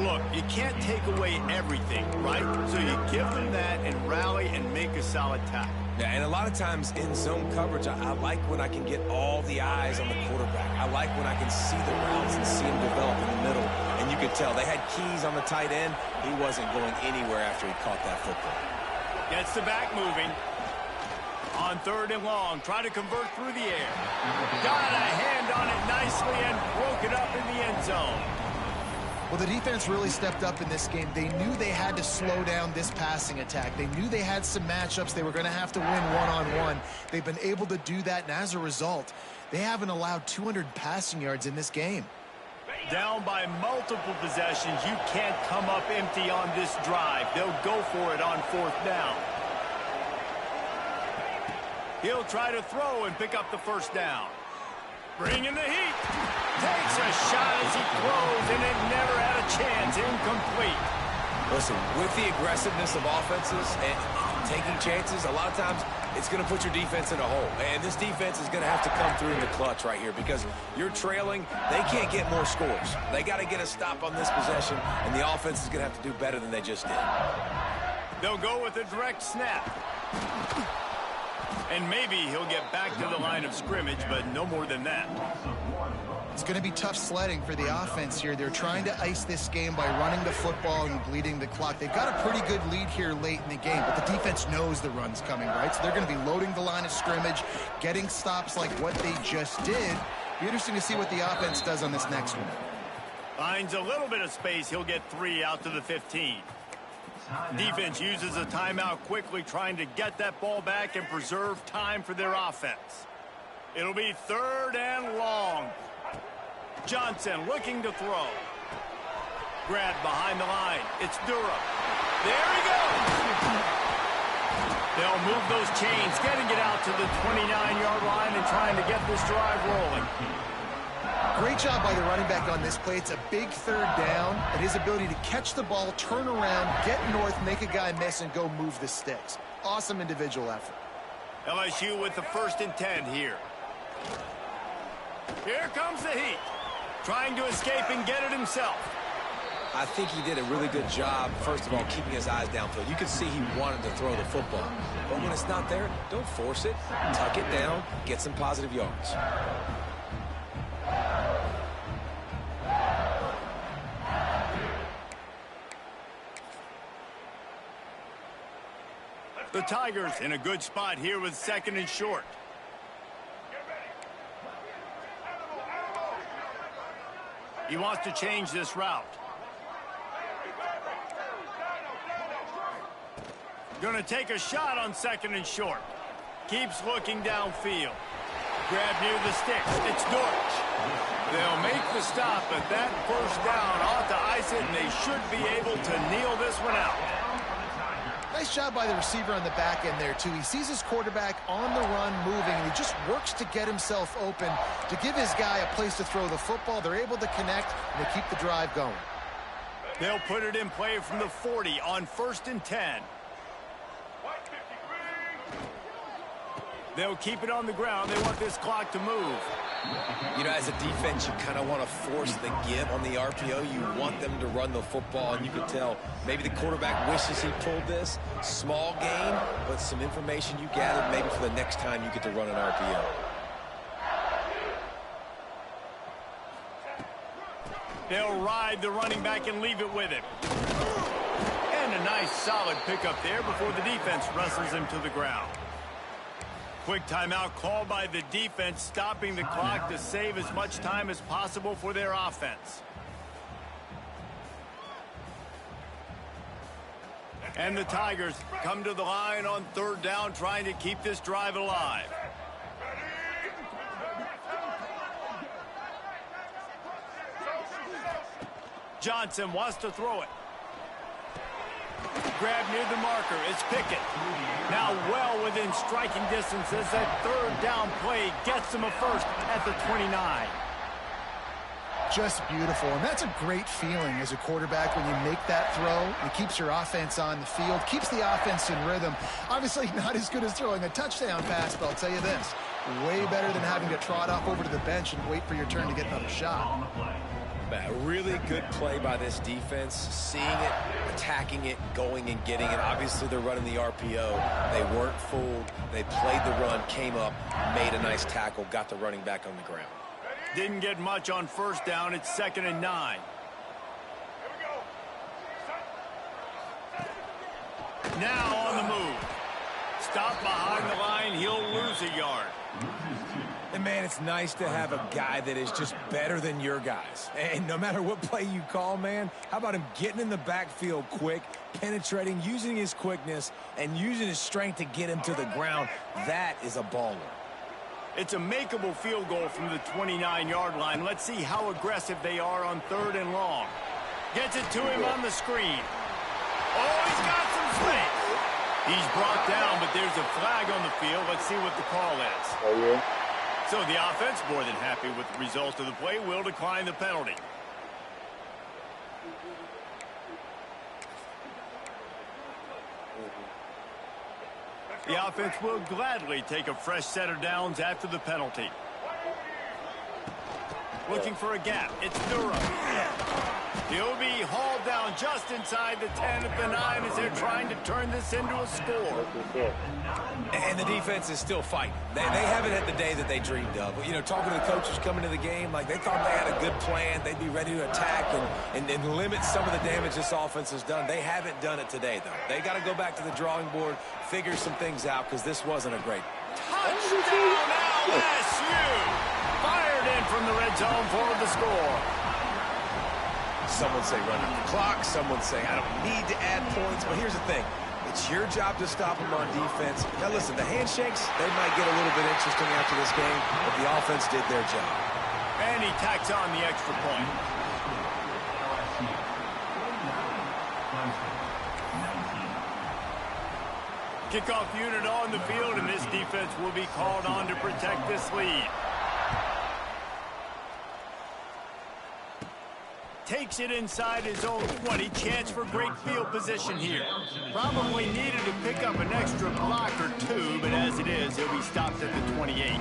Look, you can't take away everything, right? So you give them that and rally and make a solid tackle. Yeah, and a lot of times in zone coverage, I like when I can get all the eyes on the quarterback. I like when I can see the routes and see him develop in the middle. And you could tell they had keys on the tight end. He wasn't going anywhere after he caught that football. Gets the back moving. On 3rd and long, try to convert through the air. Got a hand on it nicely and broke it up in the end zone. Well, the defense really stepped up in this game. They knew they had to slow down this passing attack. They knew they had some matchups they were going to have to win one-on-one. They've been able to do that, and as a result, they haven't allowed 200 passing yards in this game. Down by multiple possessions, you can't come up empty on this drive. They'll go for it on 4th down. He'll try to throw and pick up the first down. Bringing the heat. Takes a shot as he throws, and it never had a chance. Incomplete. Listen, with the aggressiveness of offenses and taking chances, a lot of times it's going to put your defense in a hole. And this defense is going to have to come through in the clutch right here because you're trailing. They can't get more scores. They got to get a stop on this possession, and the offense is going to have to do better than they just did. They'll go with a direct snap. And maybe he'll get back to the line of scrimmage, but no more than that. It's going to be tough sledding for the offense here. They're trying to ice this game by running the football and bleeding the clock. They've got a pretty good lead here late in the game, but the defense knows the run's coming, right? So they're going to be loading the line of scrimmage, getting stops like what they just did. Be interesting to see what the offense does on this next one. Finds a little bit of space. He'll get 3 out to the 15. Defense uses a timeout quickly, trying to get that ball back and preserve time for their offense. It'll be 3rd and long. Johnson looking to throw. Grabbed behind the line. It's Durham. There he goes. They'll move those chains, getting it out to the 29-yard line and trying to get this drive rolling. Great job by the running back on this play. It's a big 3rd down, and his ability to catch the ball, turn around, get north, make a guy miss, and go move the sticks. Awesome individual effort. LSU with the 1st and 10 here. Here comes the heat. Trying to escape and get it himself. I think he did a really good job, first of all, keeping his eyes downfield. You could see he wanted to throw the football. But when it's not there, don't force it. Tuck it down, get some positive yards. The Tigers in a good spot here with 2nd and short. He wants to change this route. Going to take a shot on 2nd and short. Keeps looking downfield. Grab near the sticks. It's Dortch. They'll make the stop, but that first down ought to ice it, and they should be able to kneel this one out. Nice job by the receiver on the back end there, too. He sees his quarterback on the run moving, and he just works to get himself open to give his guy a place to throw the football. They're able to connect, and they keep the drive going. They'll put it in play from the 40 on 1st and 10. They'll keep it on the ground. They want this clock to move. You know, as a defense, you kind of want to force the give on the RPO. You want them to run the football, and you can tell maybe the quarterback wishes he pulled this. Small game, but some information you gathered maybe for the next time you get to run an RPO. They'll ride the running back and leave it with him. And a nice solid pickup there before the defense wrestles him to the ground. Quick timeout called by the defense, stopping the clock to save as much time as possible for their offense. And the Tigers come to the line on 3rd down, trying to keep this drive alive. Johnson wants to throw it. Grab near the marker. It's Pickett. Now well within striking distance as that 3rd down play gets them a first at the 29. Just beautiful, and that's a great feeling as a quarterback when you make that throw. It keeps your offense on the field, keeps the offense in rhythm. Obviously not as good as throwing a touchdown pass, but I'll tell you this, way better than having to trot off over to the bench and wait for your turn to get another shot. A really good play by this defense, seeing it, attacking it, going and getting it. Obviously, they're running the RPO. They weren't fooled. They played the run, came up, made a nice tackle, got the running back on the ground. Didn't get much on 1st down. It's 2nd and 9. Now on the move. Stop behind the line. He'll lose a yard. And, man, it's nice to have a guy that is just better than your guys. And no matter what play you call, man, how about him getting in the backfield quick, penetrating, using his quickness, and using his strength to get him to the ground? That is a baller. It's a makeable field goal from the 29-yard line. Let's see how aggressive they are on 3rd and long. Gets it to him on the screen. Oh, he's got some space. He's brought down, but there's a flag on the field. Let's see what the call is. Oh, yeah. So the offense, more than happy with the result of the play, will decline the penalty. The offense will gladly take a fresh set of downs after the penalty. Looking for a gap. It's Durham. He'll be hauled down just inside the 10 at the 9 as they're trying to turn this into a score. And the defense is still fighting. They haven't had the day that they dreamed of. You know, talking to the coaches coming to the game, like they thought they had a good plan. They'd be ready to attack and limit some of the damage this offense has done. They haven't done it today, though. They got to go back to the drawing board, figure some things out, because this wasn't a great. Touchdown LSU! Fired in from the red zone for the score. Some would say run out the clock. Some would say I don't need to add points. But here's the thing. It's your job to stop them on defense. Now, listen, the handshakes, they might get a little bit interesting after this game, but the offense did their job. And he tacks on the extra point. Kickoff unit on the field, and this defense will be called on to protect this lead. Takes it inside his own 20. Chance for great field position here. Probably needed to pick up an extra block or two, but as it is, he'll be stopped at the 28.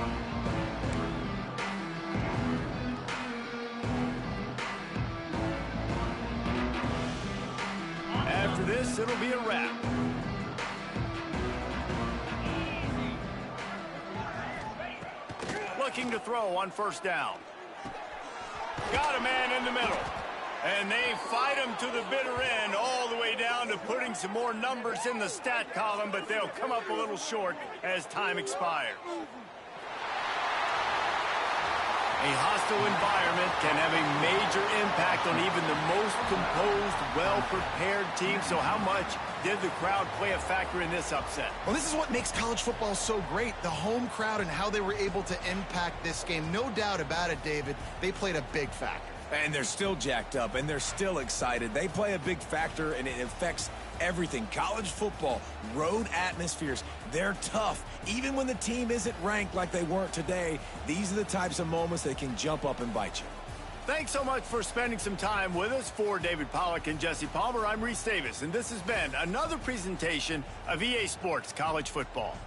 After this, it'll be a wrap. Looking to throw on 1st down. Got a man in the middle. And they fight him to the bitter end, all the way down to putting some more numbers in the stat column, but they'll come up a little short as time expires. A hostile environment can have a major impact on even the most composed, well-prepared team. So how much did the crowd play a factor in this upset? Well, this is what makes college football so great, the home crowd and how they were able to impact this game. No doubt about it, David, they played a big factor. And they're still jacked up, and they're still excited. They play a big factor, and it affects everything. College football, road atmospheres, they're tough. Even when the team isn't ranked like they weren't today, these are the types of moments that can jump up and bite you. Thanks so much for spending some time with us. For David Pollack and Jesse Palmer, I'm Reese Davis, and this has been another presentation of EA Sports College Football.